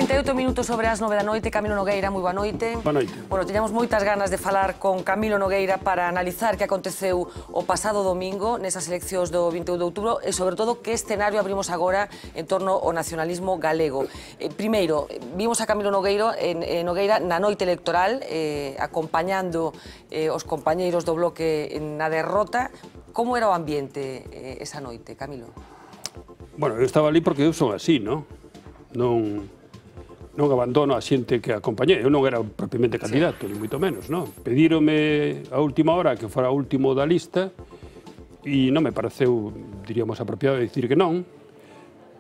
38 minutos sobre as 9 da noite. Camilo Nogueira, moi boa noite. Boa noite. Bueno, tiñamos moitas ganas de falar con Camilo Nogueira para analizar que aconteceu o pasado domingo nesas eleccións do 21 de outubro e, sobre todo, que escenario abrimos agora en torno ao nacionalismo galego. Primeiro, vimos a Camilo Nogueira na noite electoral acompañando os compañeiros do bloque na derrota. Como era o ambiente esa noite, Camilo? Bueno, eu estaba ali porque eu son así, non? Non abandono a xente que acompañei. Eu non era propiamente candidato, ni moito menos, non? Pedírome a última hora que fora o último da lista e non me pareceu, diríamos, apropiado dicir que non,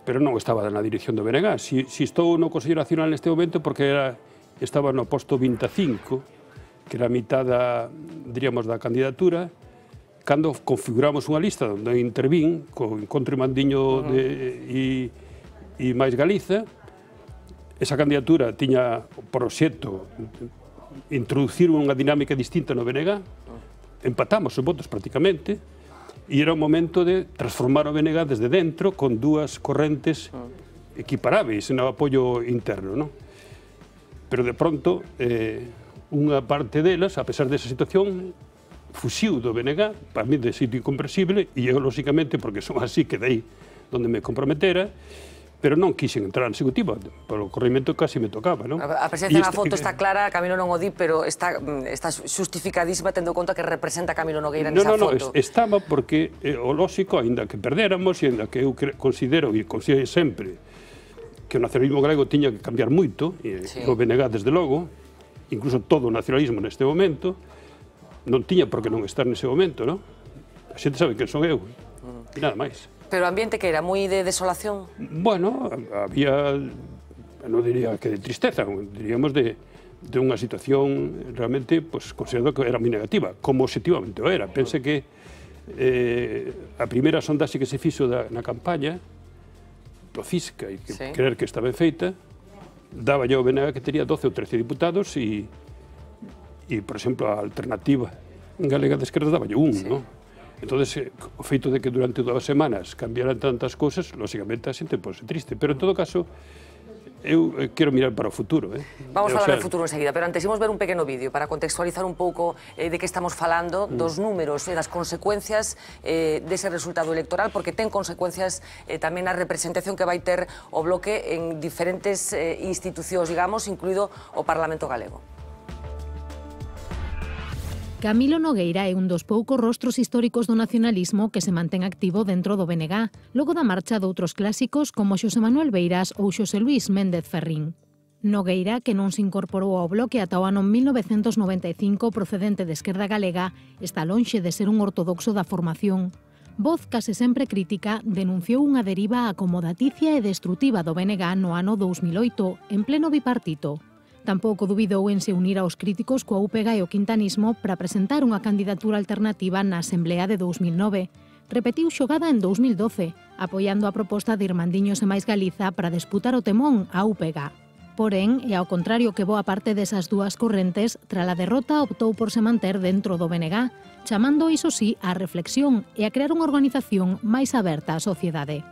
pero non estaba na dirección do BNG. Si estou no Consello Nacional neste momento porque estaba no posto 25, que era a mitad diríamos, da candidatura, cando configuramos unha lista onde intervín co Encontro Mandiño e máis Galiza. Esa candidatura tiña o proxecto introducir unha dinámica distinta no BNG, empatamos os votos prácticamente, e era o momento de transformar o BNG desde dentro con dúas correntes equiparáveis no apoio interno, non? Pero de pronto, unha parte delas, a pesar desa situación, fuxiu do BNG, para mí de sitio incomprensible, e eu, lóxicamente, porque son así, quedei donde me comprometera, pero non quixen entrar na executiva, polo corrimento casi me tocaba, non? A presencia na foto está clara, Camilo non o di, pero está xustificadísima tendo en conta que representa a Camilo Nogueira nesa foto. Non, estaba porque o lóxico, aínda que perdéramos, e aínda que eu considero, e considero sempre, que o nacionalismo galego tiña que cambiar moito, e o BNG, desde logo, incluso todo o nacionalismo neste momento, non tiña por que non estar nese momento, non? A xente sabe que son eu, e nada máis. Pero o ambiente que era moi de desolación? Bueno, había, non diría que de tristeza, diríamos de unha situación realmente considerado que era moi negativa, como objetivamente o era. Pense que a primeira sondaxe que se fixo na campaña, do Fisca, e creer que estaba ben feita, daba ao BNG que tería 12 ou 13 diputados e, por exemplo, a alternativa galega de esquerda daba un, non? Entón, o feito de que durante 2 semanas cambiaran tantas cousas, lóxicamente a xente pode ser triste, pero en todo caso eu quero mirar para o futuro. Vamos falar do futuro enseguida, pero antes imos ver un pequeno vídeo para contextualizar un pouco de que estamos falando, dos números e das consecuencias dese resultado electoral, porque ten consecuencias tamén a representación que vai ter o bloque en diferentes institucións, digamos, incluído o Parlamento galego. Camilo Nogueira é un dos poucos rostros históricos do nacionalismo que se mantén activo dentro do BNG, logo da marcha de outros clásicos como Xosé Manuel Beiras ou Xosé Luís Méndez Ferrín. Nogueira, que non se incorporou ao bloque ata o ano 1995 procedente de Esquerda Galega, está lonxe de ser un ortodoxo da formación. Voz case sempre crítica, denunciou unha deriva acomodaticia e destrutiva do BNG no ano 2008, en pleno bipartito. Tampouco dubidou en se unir aos críticos coa UPG e o quintanismo para presentar unha candidatura alternativa na Asamblea de 2009. Repetiu xogada en 2012, apoiando a proposta de Irmandiños e máis Galiza para disputar o temón a UPG. Porén, e ao contrario que boa parte desas dúas correntes, tras a derrota optou por se manter dentro do BNG, chamando iso sí á reflexión e a crear unha organización máis aberta á sociedade.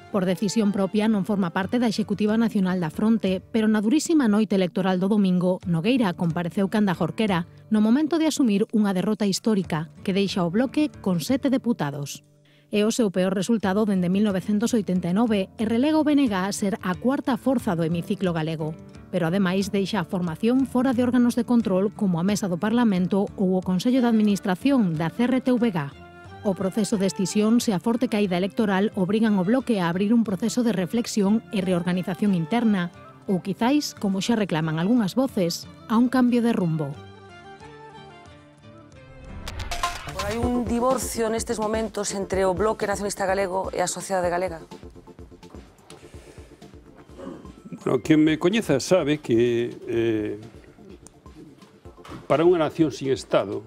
Por decisión propia non forma parte da Executiva Nacional da Fronte, pero na durísima noite electoral do domingo, Nogueira compareceu canda Jorquera no momento de asumir unha derrota histórica que deixa o bloque con 7 deputados. É o seu peor resultado dende 1989 e relega o BNG a ser a cuarta forza do hemiciclo galego, pero ademais deixa a formación fora de órganos de control como a Mesa do Parlamento ou o Consello de Administración da CRTVG. O proceso de escisión e a forte caída electoral obrigan o bloque a abrir un proceso de reflexión e reorganización interna, ou quizáis, como xa reclaman algunhas voces, a un cambio de rumbo. Hai un divorcio nestes momentos entre o bloque nacionalista galego e a sociedade galega? Bueno, quen me coñeza sabe que para unha nación sin Estado,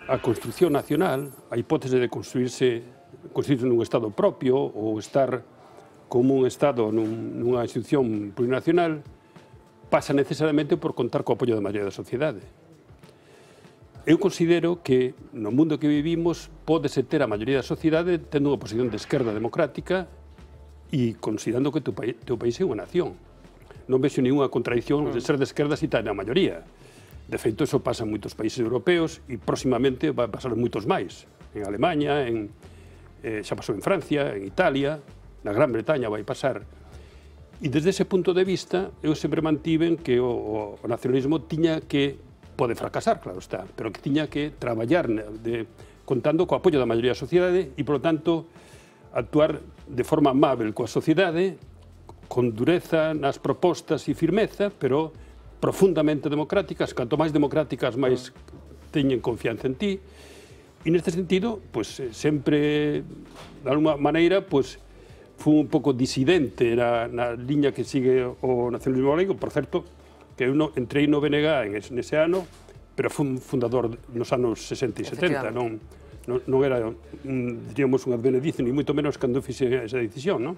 a construcción nacional, a hipótese de constituirse nun Estado propio ou estar como un Estado nunha institución plurinacional, pasa necesariamente por contar co apoio da maioría da sociedade. Eu considero que no mundo que vivimos pódese ter a maioría da sociedade tendo unha posición de esquerda democrática e considerando que o teu país é unha nación. non vexo ninguna contradición de ser de esquerdas e tal na maioría. De feito, iso pasa en moitos países europeos e próximamente vai pasar en moitos máis. En Alemanha, xa pasou en Francia, en Italia, na Gran Bretaña vai pasar. E desde ese punto de vista, eu sempre mantiven que o nacionalismo tiña que, pode fracasar, claro está, pero que tiña que traballar contando co apoio da maioría da sociedade e, polo tanto, actuar de forma amável coa sociedade, con dureza nas propostas e firmeza, pero profundamente democráticas. Canto máis democráticas, máis teñen confianza en ti. E neste sentido, sempre, de alguma maneira, fui un pouco disidente na liña que sigue o nacionalismo galego. Por certo, que eu entrei no BNG nese ano, pero fui un fundador nos anos 60 e 70, non era, diríamos, un advenedizo, ni moito menos cando fixe esa decisión, non?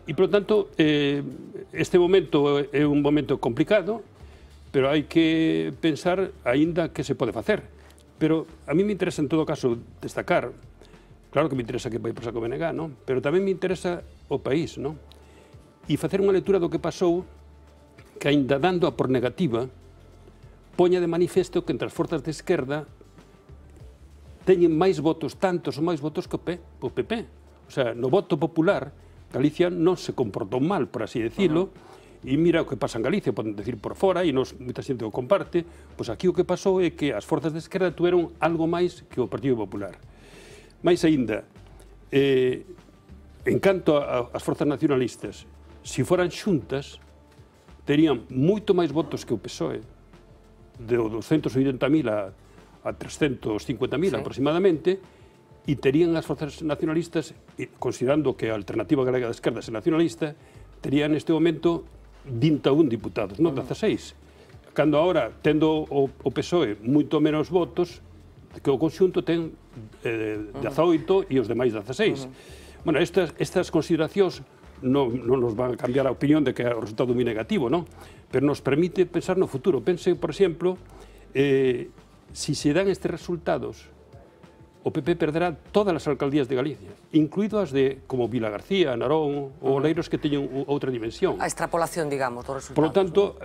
E, por tanto, este momento é un momento complicado, pero hai que pensar aínda que se pode facer. Pero a mí me interesa, en todo caso, destacar, claro que me interesa que vai pasar co BNG, non? Pero tamén me interesa o país, non? E facer unha lectura do que pasou, que aínda dando a por negativa, poña de manifesto que entre as forzas de esquerda teñen máis votos, tantos ou máis votos que o PP. O sea, no voto popular, Galicia non se comportou mal, por así decirlo, e mira o que pasa en Galicia, poden decir por fora, e moita xente o comparte, pois aquí o que pasou é que as forzas de esquerda tuveron algo máis que o Partido Popular. Mais aínda, en canto ás forzas nacionalistas, se foran xuntas, terían moito máis votos que o PSOE, de 280.000 a 350.000 aproximadamente, e terían as forzas nacionalistas, considerando que a Alternativa Galega de Esquerdas é nacionalista, terían neste momento 21 diputados, non 16. Cando agora, tendo o PSOE moito menos votos, que o conxunto ten 18 e os demais 16. Bueno, estas consideracións non nos van a cambiar a opinión de que o resultado é moi negativo, non? Pero nos permite pensar no futuro. Pense, por exemplo, si se dan estes resultados, o PP perderá todas as alcaldías de Galicia, incluído as de, como Vila García, Narón, ou Oleiros, que teñen outra dimensión. A extrapolación, digamos, dos resultados. Por lo tanto,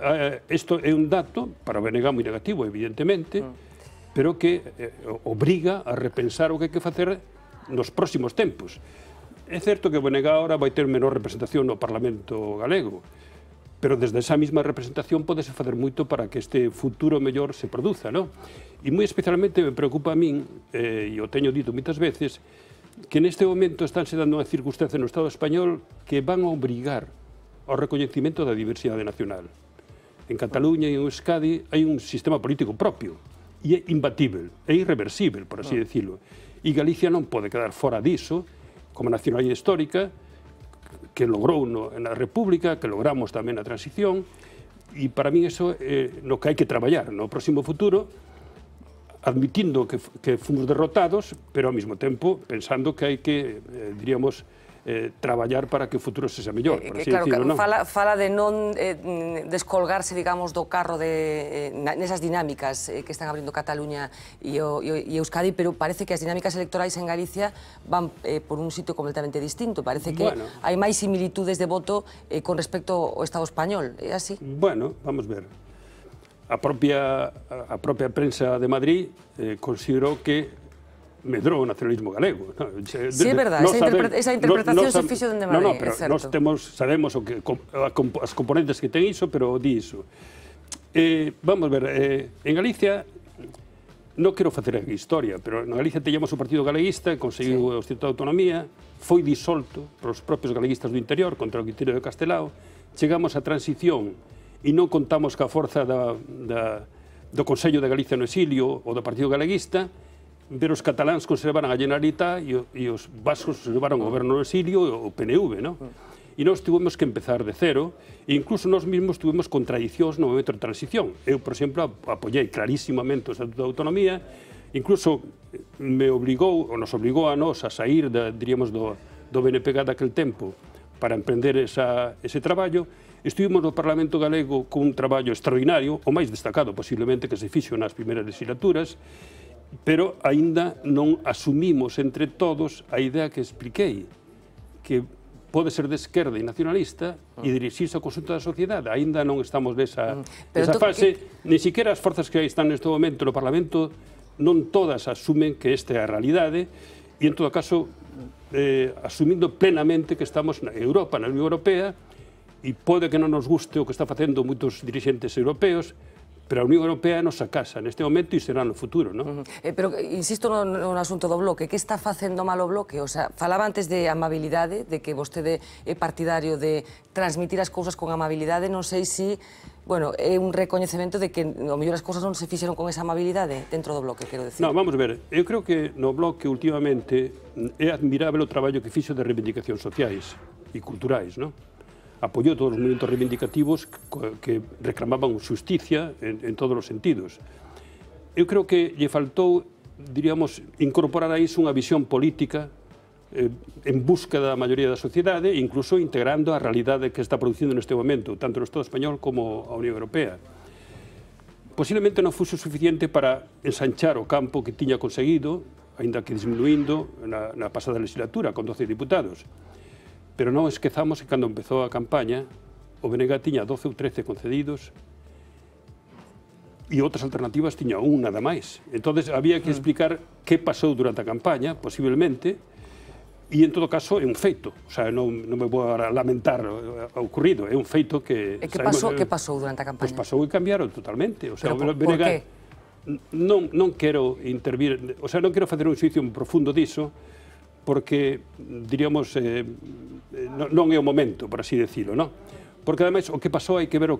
isto é un dato, para o BNG moi negativo, evidentemente, pero que obriga a repensar o que hai que facer nos próximos tempos. É certo que o BNG agora vai ter menor representación no Parlamento galego, pero desde esa mesma representación podese facer moito para que este futuro mellor se produza, non? E moi especialmente me preocupa a min, e o teño dito moitas veces, que neste momento estánse dando unha circunstancia no Estado español que van a obrigar ao recoñecimento da diversidade nacional. En Cataluña e en Euskadi hai un sistema político propio, e é imbatível, é irreversible, por así decirlo. E Galicia non pode quedar fora diso, como nacionalidade histórica, que logrou na República, que logramos tamén na transición, e para mí iso é no que hai que traballar no próximo futuro, admitindo que fomos derrotados, pero ao mesmo tempo pensando que hai que, diríamos, traballar para que o futuro sexa mellor, por así decirlo, non? Fala de non descolgarse, digamos, do carro nesas dinámicas que están abrindo Cataluña e Euskadi, pero parece que as dinámicas electorais en Galicia van por un sitio completamente distinto. Parece que hai máis similitudes de voto con respecto ao Estado español. É así? Bueno, vamos ver. A propia prensa de Madrid considerou que medrou o nacionalismo galego. Sí, é verdade, esa interpretación se fixo dende Madrid, é certo. Nós sabemos as componentes que ten iso, pero di iso. Vamos ver, en Galicia, non quero facer historia, pero en Galicia teñamos o Partido Galeguista, conseguiu o Estatuto de Autonomía, foi disolto polos propios galeguistas do interior contra o criterio de Castelao, chegamos á transición e non contamos ca forza do Consello de Galicia no exilio ou do Partido Galeguista, pero os cataláns conservaran a Generalitat e os vascos conservaron o goberno no exilio e o PNV, non? E nós tivemos que empezar de cero, e incluso nós mesmos tuvemos contradicións no momento de transición. Eu, por exemplo, apoiei clarísimamente o Estatuto de Autonomía, incluso nos obligou a nós a sair, diríamos, do BNPG daquel tempo para emprender ese traballo. Estuvimos no Parlamento Galego con un traballo extraordinario, o máis destacado posiblemente que se fixo nas primeiras legislaturas, pero aínda non asumimos entre todos a idea que expliquei, que pode ser de esquerda e nacionalista e dirixirse ao conxunto da sociedade. Aínda non estamos nesa fase, ni siquiera as forzas que están neste momento no Parlamento non todas asumen que esta é a realidade e, en todo caso, asumindo plenamente que estamos na Europa, na Unión Europea, e pode que non nos guste o que está facendo moitos dirigentes europeos, pero a Unión Europea é a nosa casa neste momento e será no futuro, non? Pero insisto no asunto do bloque, que está facendo mal o bloque? O sea, falaba antes de amabilidade, de que vostede é partidario de transmitir as cousas con amabilidade, non sei se, bueno, é un recoñecemento de que ao mellor as cousas non se fixeron con esa amabilidade dentro do bloque, quero decir. Non, vamos ver, eu creo que no bloque últimamente é admirable o traballo que fixo de reivindicacións sociais e culturais, non? Apoiou todos os movimentos reivindicativos que reclamaban xusticia en todos os sentidos. Eu creo que lle faltou, diríamos, incorporar a iso unha visión política en busca da maioría da sociedade, incluso integrando a realidade que está producindo neste momento, tanto no Estado español como a Unión Europea. Posiblemente non fose suficiente para ensanchar o campo que tiña conseguido, aínda que disminuindo na pasada legislatura, con 12 diputados. Pero non esquezamos que cando empezou a campaña o BNG tiña 12 ou 13 concedidos e outras alternativas tiña un nada máis. Entón, había que explicar que pasou durante a campaña, posiblemente, e, en todo caso, é un feito. O sea, non me vou a lamentar o ocurrido, é un feito que... E que pasou durante a campaña? Pois pasou e cambiaron totalmente. O sea, pero por qué? Non quero intervir, o sea, non quero facer un xuicio profundo diso, porque, diríamos, non é o momento, por así decirlo, non? Porque, ademais, o que pasou hai que ver,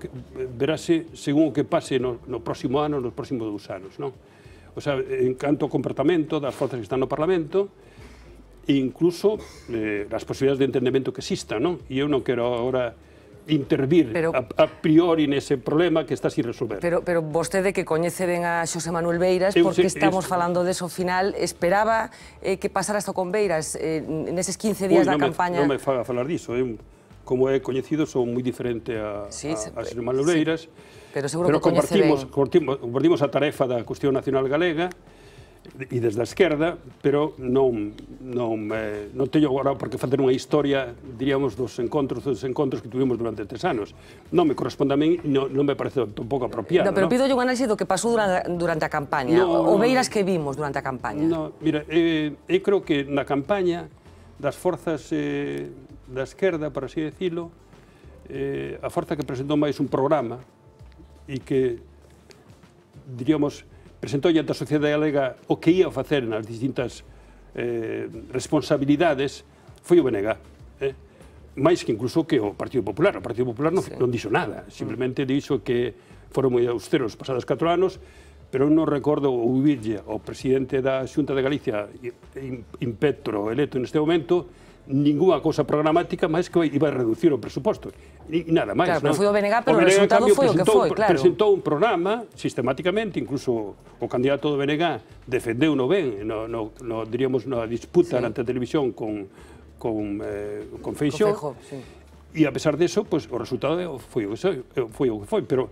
verase según o que pase no próximo ano, nos próximos 2 anos, non? O sea, en canto ao comportamento das forzas que están no Parlamento, e incluso as posibilidades de entendemento que existan, non? E eu non quero agora intervir a priori nese problema que está sin resolver. Pero vostede, que coñece ben a Xosé Manuel Beiras, porque estamos falando deso final, esperaba que pasara isto con Beiras neses 15 días da campaña? Non me faga falar diso, como é coñecido, son moi diferente a Xosé Manuel Beiras, pero seguro que coñece ben. Compartimos a tarefa da cuestión nacional galega, e desde a esquerda, pero non teño agora por que facer unha historia, diríamos, dos encontros que tuvimos durante 3 anos. Non me corresponde a min, non me parece tampouco apropiado. Pero pido yo un análisis do que pasou durante a campaña, o Beiras que vimos durante a campaña. Mira, eu creo que na campaña das forzas da esquerda, por así decirlo, a forza que presentou máis un programa e que, diríamos, presentou ante a sociedade galega o que ia facer nas distintas responsabilidades, foi o BNG. Mais que incluso que o Partido Popular. O Partido Popular non dixo nada, simplemente dixo que foron moi austeros os pasados 4 anos, pero non recordo ouvirlle ao presidente da Xunta de Galicia, impetro electo neste momento, ninguna cousa programática máis que iba a reducir o presuposto. E nada máis. Claro, pero foi o BNG, pero o resultado foi o que foi, claro. Presentou un programa sistemáticamente, incluso o candidato do BNG defendeu no ben, diríamos, na disputa na televisión con Feixóo. E a pesar deso, o resultado foi o que foi. Pero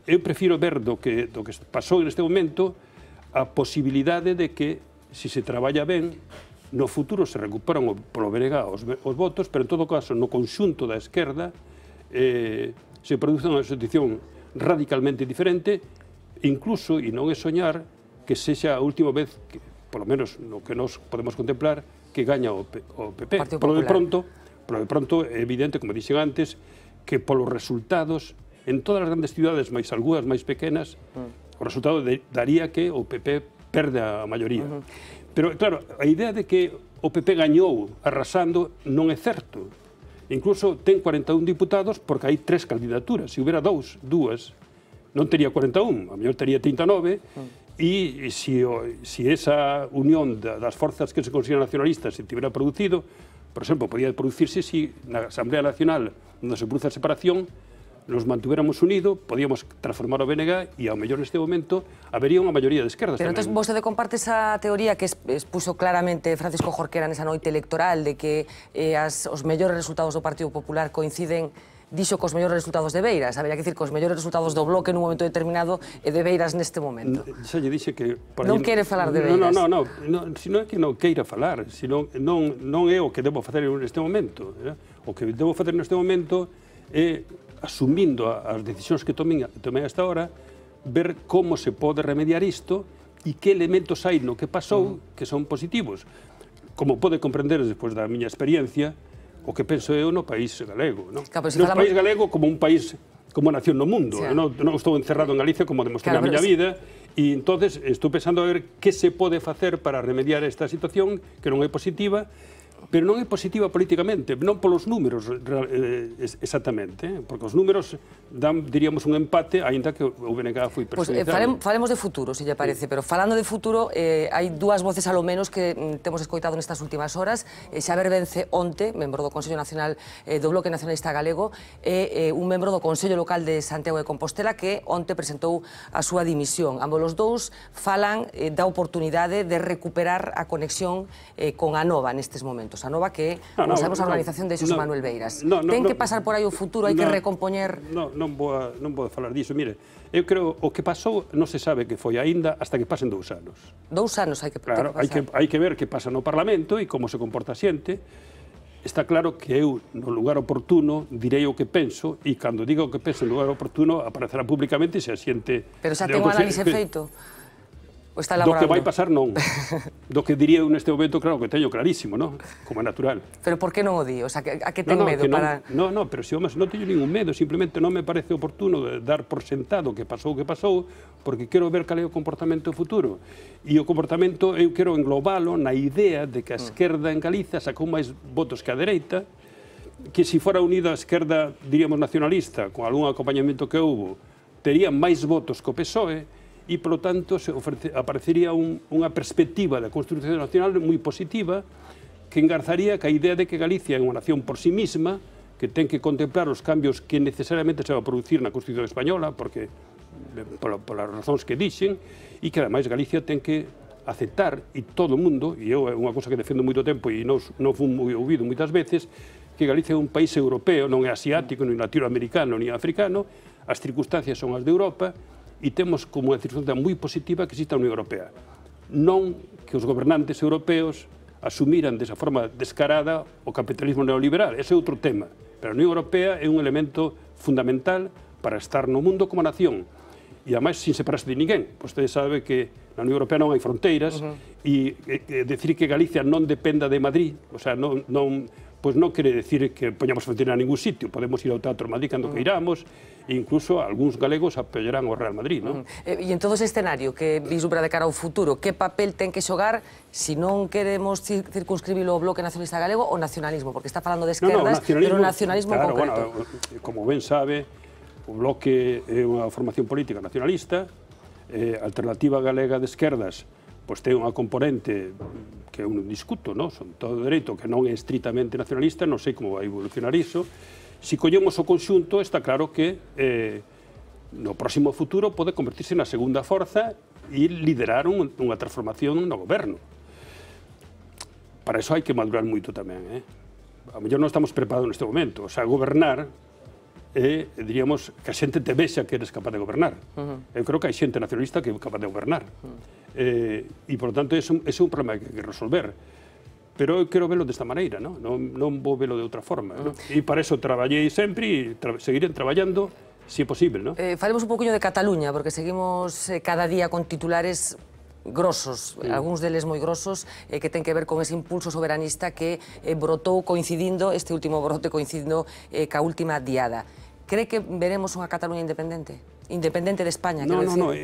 eu prefiro ver do que pasou neste momento a posibilidade de que, se se traballa ben, no futuro se recuperan polo BNG os votos, pero en todo caso no conxunto da esquerda se produce unha situación radicalmente diferente, incluso, e non é soñar, que sexa a última vez, polo menos no que nos podemos contemplar, que gaña o PP. Polo de pronto é evidente, como dixen antes, que polos resultados en todas as grandes cidades, máis algunhas máis pequenas, o resultado daría que o PP perde a maioría. Pero, claro, a idea de que o PP gañou arrasando non é certo. Incluso ten 41 diputados porque hai 3 candidaturas. Se houbera dúas, non tería 41, a mellor tería 39, e se esa unión das forzas que se consideran nacionalistas se tivera producido, por exemplo, podía producirse se na Asamblea Nacional, onde se produce a separación, nos mantuéramos unidos, podíamos transformar o BNG e, ao mellor neste momento, habería unha maioría de esquerdas. Pero entón, vostede comparte esa teoría que expuso claramente Francisco Jorquera nesa noite electoral de que os mellores resultados do Partido Popular coinciden, dixo, cos mellores resultados de Beiras, habría que dicir cos mellores resultados do Bloque nun momento determinado e de Beiras neste momento. Xa lle dixe que... Non quere falar de Beiras. Non, senón é que non queira falar, non é o que debo facer neste momento. O que debo facer neste momento é, asumindo as decisións que tomei hasta ahora, ver como se pode remediar isto e que elementos hai no que pasou que son positivos. Como pode comprender despois da miña experiencia, o que penso eu no país galego. No país galego como un país, como nación no mundo. Non estou encerrado en Galicia como demostrei na miña vida, e entonces estou pensando a ver que se pode facer para remediar esta situación que non é positiva, pero non é positiva políticamente, non polos números exactamente, porque os números dan, diríamos, un empate, aínda que o BNG foi perxudicial. Falemos de futuro, se lle parece, pero falando de futuro, hai dúas voces alo menos que temos escoitado nestas últimas horas. Xaber Vence onte, membro do Consello Nacional do Bloque Nacionalista Galego, e un membro do Consello Local de Santiago de Compostela que onte presentou a súa dimisión. Ambos os dous falan da oportunidade de recuperar a conexión con Anova nestes momentos. Anova que, como sabemos, a organización de Xosé Manuel Beiras. Ten que pasar por aí o futuro, hai que recompoñer... Non vou falar diso. Mire, eu creo o que pasou non se sabe que foi aínda hasta que pasen 2 anos. 2 anos hai que pasar. Claro, hai que ver que pasa no Parlamento e como se comporta a xente. Está claro que eu, no lugar oportuno, direi o que penso, e cando diga o que penso no lugar oportuno, aparecerá públicamente se a xente... Pero xa ten un análise feito? Do que vai pasar non. Do que diría eu neste momento, claro, que teño clarísimo, non? Como é natural. Pero por que non o di? O sea, a que ten medo para... Non, pero se non teño ningún medo, simplemente non me parece oportuno dar por sentado que pasou, porque quero ver cal é o comportamento futuro. E o comportamento eu quero englobalo na idea de que a esquerda en Galiza sacou máis votos que a dereita, que se fora unida a esquerda, diríamos, nacionalista, con algún acompañamento que houve, tería máis votos que o PSOE, e, polo tanto, aparecería unha perspectiva da Constitución Nacional moi positiva que engarzaría que a idea de que Galicia é unha nación por sí mesma, que ten que contemplar os cambios que necesariamente se va a producir na Constitución Española, porque polas razóns que dixen, e que, ademais, Galicia ten que aceptar, e todo o mundo, e eu é unha cosa que defendo moito tempo e non fui moi ouvido moitas veces, que Galicia é un país europeo, non é asiático, non latinoamericano, nin africano, as circunstancias son as de Europa, e temos como unha circunstancia moi positiva que exista a Unión Europea. Non que os gobernantes europeos asumiran desa forma descarada o capitalismo neoliberal. Ese é outro tema. Pero a Unión Europea é un elemento fundamental para estar no mundo como nación. E, ademais, sin separarse de ninguén. Vostede sabe que na Unión Europea non hai fronteiras e decir que Galicia non dependa de Madrid, o sea, non quere decir que poñamos fronteira a ningún sitio. Podemos ir ao Teatro Madrid cando queiramos, e incluso algúns galegos apoiarán o Real Madrid, non? E en todo ese escenario que vislumbra de cara ao futuro, que papel ten que xogar se non queremos circunscribilo ao Bloque Nacionalista Galego o nacionalismo? Porque está falando de esquerdas, pero o nacionalismo en concreto. Como ben sabe, o Bloque é unha formación política nacionalista, Alternativa Galega de Esquerdas ten unha componente que eu non discuto, son todo dereito, que non é estritamente nacionalista, non sei como vai evolucionar iso. Se collemos o conxunto, está claro que no próximo futuro pode convertirse na segunda forza e liderar unha transformación no goberno. Para iso hai que madurar moito tamén. A mellor non estamos preparados neste momento. O sea, gobernar diríamos, que a xente te vexa que eres capaz de gobernar. Eu creo que hai xente nacionalista que é capaz de gobernar. E, por tanto, ese é un problema que hai que resolver. Pero eu quero velo desta maneira, non vou velo de outra forma. E para iso traballei sempre e seguiré traballando, se é posible. Falemos un pouquinho de Cataluña, porque seguimos cada día con titulares grosos, algúns deles moi grosos, que ten que ver con ese impulso soberanista que brotou coincidindo, este último brote coincidindo ca última diada. Cree que veremos unha Cataluña independente? Independente de España, quero decir? Non,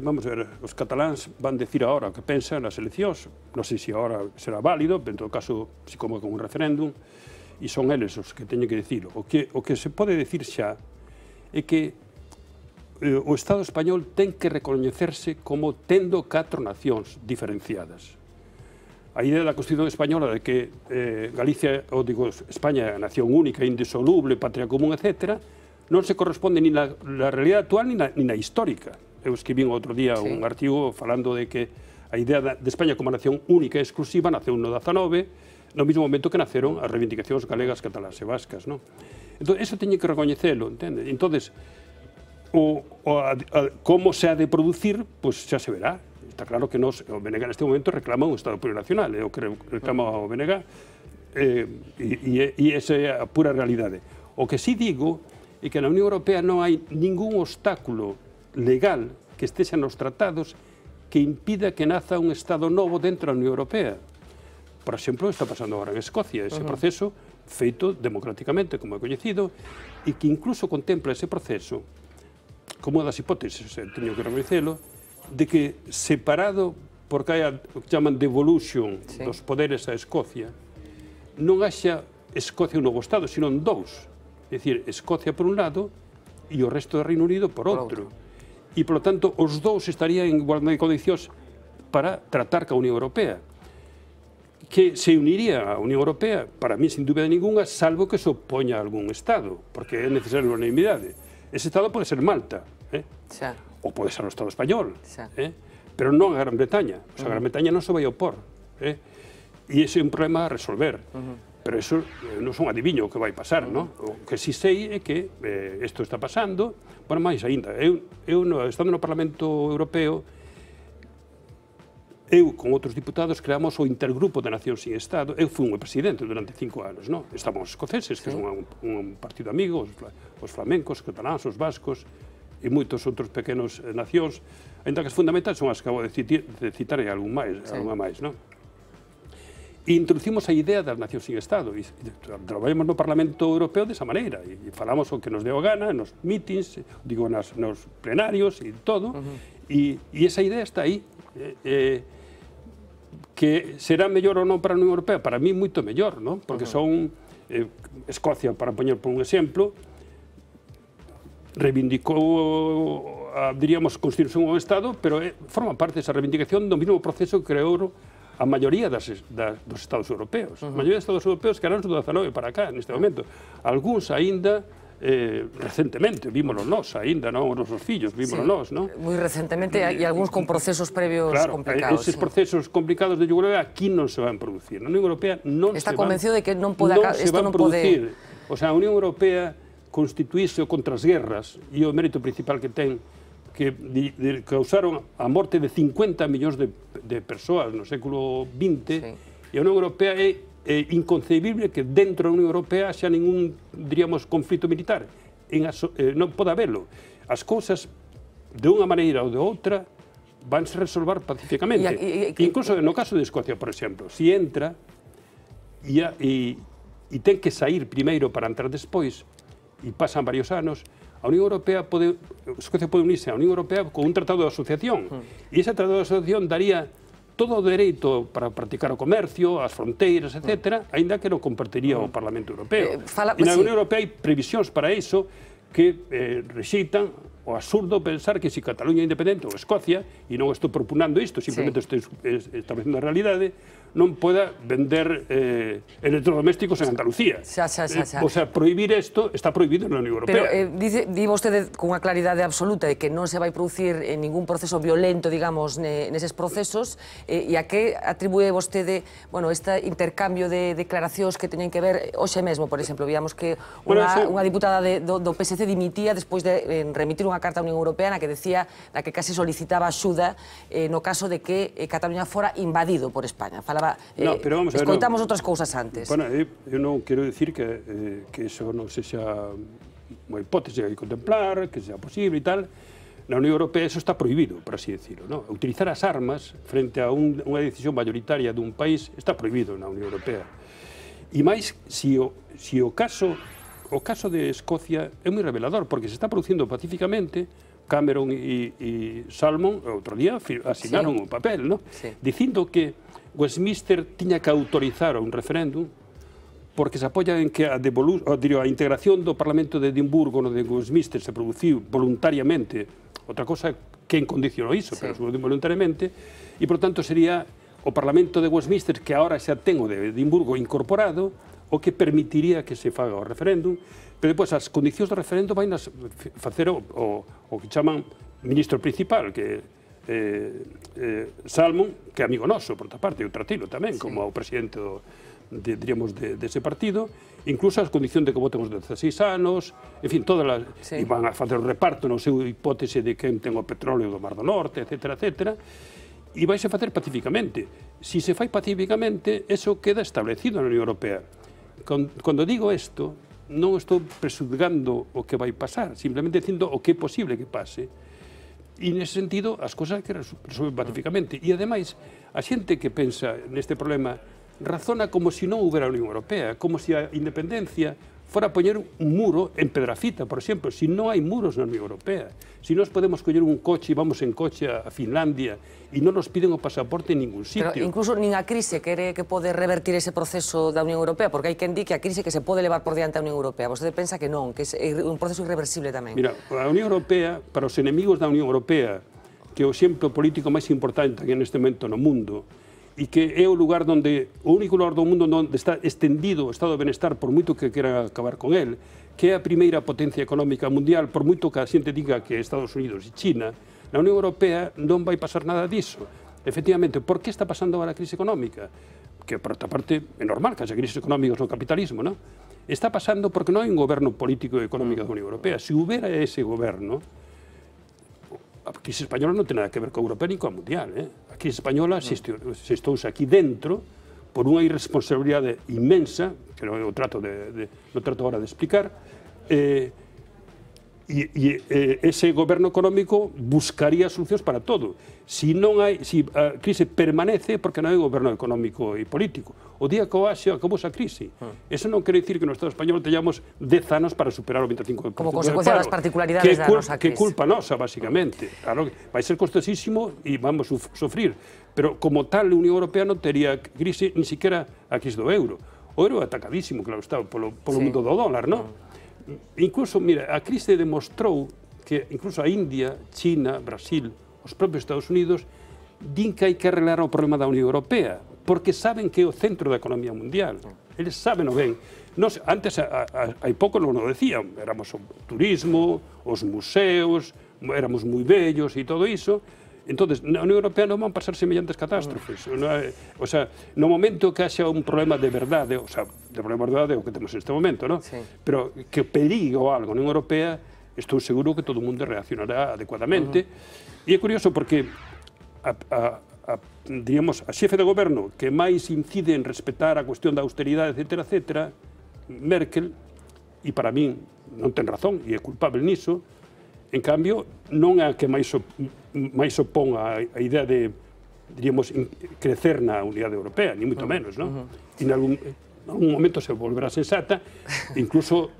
vamos a ver, os cataláns van decir agora o que pensan nas eleccións, non sei se agora será válido, pero en todo caso, se como con un referéndum, e son eles os que teñen que decir. O que se pode decir xa é que o Estado español ten que recoñecerse como tendo 4 nacións diferenciadas. A idea da Constitución española de que Galicia, ou digo, España é a nación única, indisoluble, patria común, etc., non se corresponde ni na realidade actual ni na histórica. Eu escribín outro día un artigo falando de que a idea de España como nación única e exclusiva naceu no 19, no mesmo momento que naceron as reivindicacións galegas, catalás e vascas. Entón, eso teñe que recoñecelo, entende? Entón, como se ha de producir, pois xa se verá. Está claro que o BNG neste momento reclama un Estado plurinacional, é o que reclama o BNG. E esa é a pura realidade. O que sí digo é que na Unión Europea non hai ningún obstáculo legal que estexa nos tratados que impida que naza un Estado novo dentro da Unión Europea. Por exemplo, está pasando agora en Escocia, ese proceso feito democráticamente, como é coñecido, e que incluso contempla ese proceso como das hipótesis, teño que recoñecelo, de que separado, porque hai o que chaman devolution dos poderes a Escocia, non haxa Escocia un novo Estado, sino dous. É dicir, Escocia por un lado e o resto do Reino Unido por outro. E, polo tanto, os dous estarían en igualdade de condicións para tratar ca Unión Europea. Que se uniría a Unión Europea, para mí, sin dúbida ninguna, salvo que se opoña a algún Estado, porque é necesaria a unanimidade. Ese Estado pode ser Malta, ou pode ser o Estado español, pero non a Gran Bretaña. O sea, a Gran Bretaña non se vai opor. E ese é un problema a resolver. Pero eso non son adiviño o que vai pasar, non? O que si sei é que isto está pasando, bueno, máis aínda. Eu estando no Parlamento Europeo, eu con outros diputados creamos o Intergrupo de Nacións sin Estado. Eu fui un presidente durante 5 anos, non? Estaban os escoceses, que son un partido amigo, os flamencos, os cataláns, os vascos, e moitos outros pequenos nacións, ainda que as fundamentais son as que acabo de citar e algunha máis, non? E introducimos a idea das nacións sin Estado. E traballamos no Parlamento Europeo desa maneira. E falamos o que nos deu a gana, nos mítins, digo, nos plenarios e todo. E esa idea está aí. Que será mellor ou non para a Unión Europea? Para mí, moito mellor, non? Porque son... Escocia, para poñer por un exemplo, reivindicou, diríamos, constitución do Estado, pero forma parte desa reivindicación do mesmo proceso que creou a maioría dos Estados europeos. A maioría dos Estados europeos que eran do 19 para acá, neste momento. Algúns aínda, recentemente, vímoslo nós, aínda, non? Os nosos fillos, vímoslo nós, non? Moi recentemente, e algúns con procesos previos complicados. Eses procesos complicados de Yugoslavia aquí non se van producir. Na Unión Europea non se van... Está convencido de que isto non pode... O sea, a Unión Europea constituíse contra as guerras, e o mérito principal que ten, que causaron a morte de 50 millóns de persoas no século XX, e a Unión Europea é inconcebible que dentro da Unión Europea xa ningún, diríamos, conflito militar. Non pode habelo. As cousas, de unha maneira ou de outra, vanse resolver pacificamente. Incluso no caso de Escocia, por exemplo, se entra e ten que sair primeiro para entrar despois, e pasan varios anos, a Unión Europea Escocia pode unirse á Unión Europea con un tratado de asociación. E ese tratado de asociación daría todo o dereito para practicar o comercio, as fronteiras, etc., aínda que non compartiría o Parlamento Europeo. E na Unión Europea hai previsións para iso que rexeitan o absurdo pensar que se Cataluña é independente ou Escocia, e non estou propunando isto, simplemente estou establecindo a realidade, non poda vender electrodomésticos en Andalucía. O sea, prohibir isto está prohibido na Unión Europea. Pero di vostede con unha claridade absoluta de que non se vai producir ningún proceso violento, digamos, neses procesos, e a que atribúe vostede, bueno, este intercambio de declaracións que teñen que ver hoxe mesmo, por exemplo, víamos que unha diputada do PSC dimitía despois de remitir unha carta á Unión Europea na que decía, na que case solicitaba axuda no caso de que Cataluña fora invadido por España. Falaba, escoitamos outras cousas antes. Bueno, eu non quero dicir que iso non sexa unha hipótese que hai que contemplar, que sea posible e tal. Na Unión Europea iso está prohibido, por así decirlo, non? Utilizar as armas frente a unha decisión mayoritaria dun país está prohibido na Unión Europea. E máis, se o caso de Escocia é moi revelador, porque se está producindo pacíficamente. Cameron e Salmon, outro día, asinaron o papel, non? Dicindo que Westminster tiña que autorizar un referéndum porque se apoia en que a integración do Parlamento de Edimburgo no de Westminster se produciu voluntariamente. Outra cosa é quen condicionou iso, pero se produciu voluntariamente, e, por tanto, sería o Parlamento de Westminster, que agora xa ten o de Edimburgo incorporado, o que permitiría que se faga o referéndum, pero depois as condicións do referéndum vai facer o que chaman ministro principal, que Salmon, que é amigo noso, por outra parte, eu tratilo tamén, como o presidente diríamos, dese partido, incluso as condicións de que voten os 16 anos, en fin, todas as... E van a facer o reparto no seu hipótese de quen ten o petróleo do Mar do Norte, etc., etc. e vaise facer pacíficamente. Si se fai pacíficamente, eso queda establecido na Unión Europea. Cando digo isto, non estou presudgando o que vai pasar, simplemente dicindo o que é posible que pase. E nese sentido, as cousas que resolven pacíficamente. E ademais, a xente que pensa neste problema razona como se non houbera a Unión Europea, como se a independencia fora a poñer un muro en Pedrafita, por exemplo. Si non hai muros na Unión Europea, si nós podemos coller un coche e vamos en coche a Finlandia e non nos piden o pasaporte en ningún sitio. Pero incluso nin a crise quere que pode revertir ese proceso da Unión Europea, porque hai quen di que a crise que se pode levar por diante a Unión Europea. Vostede pensa que non, que é un proceso irreversible tamén. Mira, a Unión Europea, para os enemigos da Unión Europea, que é o exemplo político máis importante que neste momento no mundo, e que é o lugar onde, o único lugar do mundo onde está estendido o estado de benestar, por moito que queran acabar con él, que é a primeira potencia económica mundial, por moito que a xente diga que Estados Unidos e China, na Unión Europea non vai pasar nada disso. Efectivamente, por que está pasando agora a crise económica? Que, por outra parte, é normal que haxa crisis económicas no capitalismo, non? Está pasando porque non hai un goberno político e económico da Unión Europea. Se houbera ese goberno, a crise española non ten nada que ver coa europea ni coa mundial. A crise española se estouse aquí dentro por unha irresponsabilidade inmensa, que non trato agora de explicar, e ese goberno económico buscaría solucións para todo. Si a crise permanece, porque non hai goberno económico e político. O día que o haxe, acabou a crise. Eso non quere dicir que no Estado español teñamos 10 anos para superar o 25%. Como consecuencia das particularidades da nosa crise. Que culpa nosa, basicamente. Claro, vai ser costosísimo e vamos sufrir. Pero, como tal, a Unión Europea non tería crise, ni siquiera a crise do euro. O euro é atacadísimo, claro está, polo mundo do dólar, non? Incluso, mira, a crise demostrou que incluso a India, China, Brasil, os propios Estados Unidos, din que hai que arreglar o problema da Unión Europea, porque saben que é o centro da economía mundial. Eles saben o ben. Antes, hai pouco non o decían, éramos o turismo, os museos, éramos moi bellos e todo iso. Entón, na Unión Europea non van pasar semellantes catástrofes. O sea, no momento que haxa un problema de verdade, o sea, de problema de verdade é o que temos neste momento, non? Pero que perigue ou algo na Unión Europea, estou seguro que todo o mundo reaccionará adecuadamente. E é curioso porque diríamos, a xefe de goberno que máis incide en respetar a cuestión da austeridade, etc., Merkel, e para min non ten razón, e é culpable niso, en cambio, non é a que máis opón a idea de, diríamos, crecer na unidade europea, ni moito menos, non? E en algún momento se volverá sensata, incluso,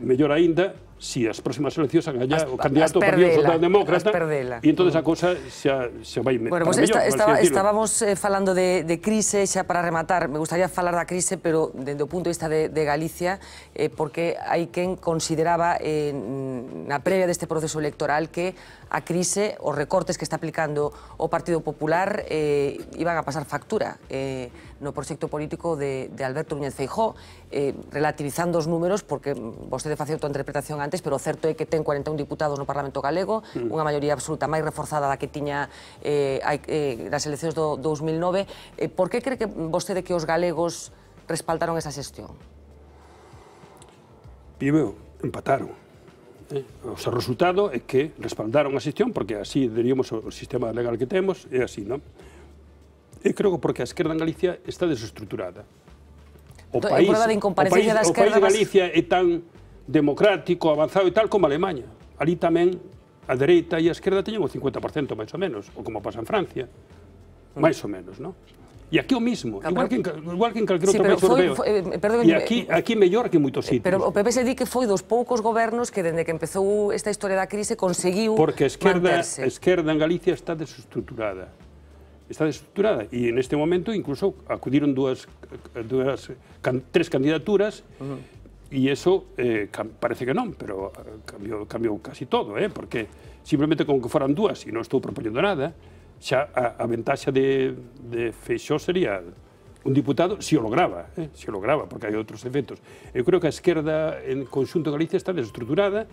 mellor aínda, si as próximas eleccións a gañar o candidato do Partido Socialdemócrata, e entón a cousa xa vai mellor. Estábamos falando de crise, xa para rematar, me gustaría falar da crise, pero desde o punto de vista de Galicia, porque hai quen consideraba na previa deste proceso electoral que a crise, os recortes que está aplicando o Partido Popular iban a pasar factura no proxecto político de Alberto Núñez Feijóo, relativizando os números, porque vostede facía autointerpretación antes, pero o certo é que ten 41 diputados no Parlamento galego, unha maioría absoluta máis reforzada da que tiña nas eleccións do 2009. Por que cree que vostede que os galegos respaldaron esa xestión? Primero, empataron. O seu resultado é que respaldaron a xestión, porque así diríamos o sistema legal que temos, é así, non? E creo que porque a esquerda en Galicia está desestruturada. O país de Galicia é tan democrático, avanzado e tal como Alemanha. Ali tamén a dereita e a esquerda teñen o 50% máis ou menos, ou como pasa en Francia, máis ou menos, non? E aquí o mismo, igual que en calquer outro país europeo. E aquí mellor que en moitos sitios. Pero o PP se di que foi dos poucos gobernos que, dende que empezou esta historia da crise, conseguiu manterse. Porque a esquerda en Galicia está desestruturada. Está desestruturada. E neste momento, incluso, acudiron tres candidaturas, e iso parece que non, pero cambiou casi todo, porque simplemente con que foran dúas, e non estou propoñendo nada, xa a ventaxa de Feixóo sería un diputado, se o lograba, porque hai outros efectos. Eu creo que a esquerda en conxunto de Galicia está desestruturada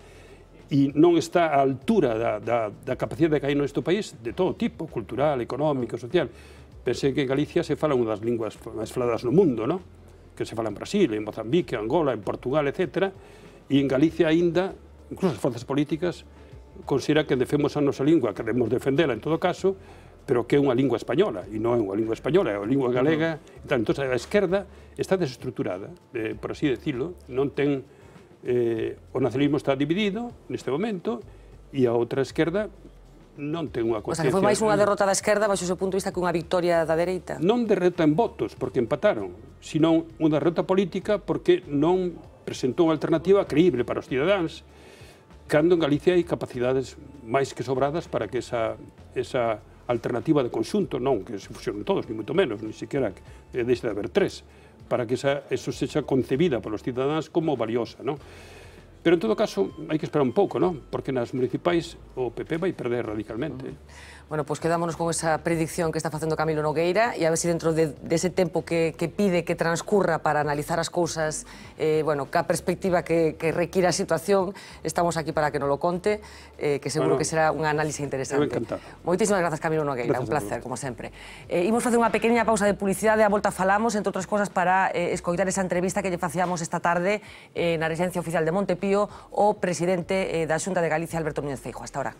e non está á altura da capacidade que hai neste país de todo tipo, cultural, económico, social. Pensei que en Galicia se fala unha das linguas máis faladas no mundo, non? Que se fala en Brasil, en Mozambique, en Angola, en Portugal, etc. E en Galicia aínda, incluso as forzas políticas, considera que defendemos a nosa lingua, que debemos defendela en todo caso, pero que é unha lingua española, e non é unha lingua española, é unha lingua galega. Entón, a esquerda está desestruturada, por así decirlo, non ten... O nacionalismo está dividido neste momento, e a outra esquerda non ten unha O conciencia... sea, que foi máis unha derrota da esquerda baixo o seu punto de vista que unha victoria da dereita? Non derrota en votos, porque empataron, sino unha derrota política porque non presentou unha alternativa creíble para os cidadáns, cando en Galicia hai capacidades máis que sobradas para que esa alternativa de conxunto, non que se fusionen todos, ni moito menos, ni siquiera que deixe de haber tres, para que eso sexa concebida polos cidadáns como valiosa, non? Pero, en todo caso, hai que esperar un pouco, non? Porque nas municipais o PP vai perder radicalmente. Bueno, pues quedámonos con esa predicción que está facendo Camilo Nogueira e a ver se dentro dese tempo que pide que transcurra para analizar as cousas, bueno, ca perspectiva que requira a situación, estamos aquí para que nos lo conte, que seguro que será unha análise interesante. Encantado. Moitísimas grazas, Camilo Nogueira, un placer, como sempre. Imos facer unha pequena pausa de publicidade, a volta falamos, entre outras cosas, para escoitar esa entrevista que lle facíamos esta tarde na residencia oficial de Montepío o presidente da Xunta de Galicia, Alberto Núñez Feijóo. Hasta ahora.